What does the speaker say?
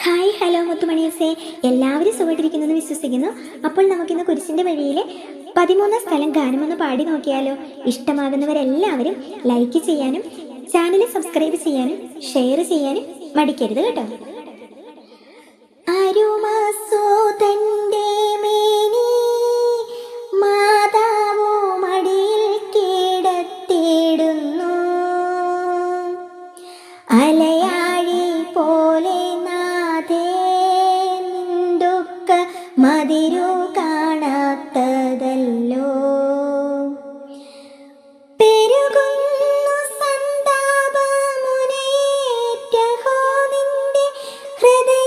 Hi hello മുത്തുമണിയസേ, എല്ലാവരും സുഖമായിട്ടിരിക്കുന്നെന്ന് വിശ്വസിക്കുന്നു. അപ്പോൾ നമുക്കിന്ന് കുരിശിൻ്റെ വഴിയിലെ 13 സ്ഥലം ഗാനമൊന്ന് പാടി നോക്കിയാലോ. ഇഷ്ടമാകുന്നവരെല്ലാവരും ലൈക്ക് ചെയ്യാനും ചാനൽ സബ്സ്ക്രൈബ് ചെയ്യാനും ഷെയർ ചെയ്യാനും മടിക്കരുത് കേട്ടോ. അരുമാസോതന്റെ മേനി മാതാവോ മടിയിൽ കിടത്തിടുന്നു, അലയാഴി പോലെ നിന്ദുക്ക മതിരു കാണാത്തതല്ലോ. പെരുകുന്നു സന്താപമുനേറ്റഹോ നിന്റെ ഹൃദയ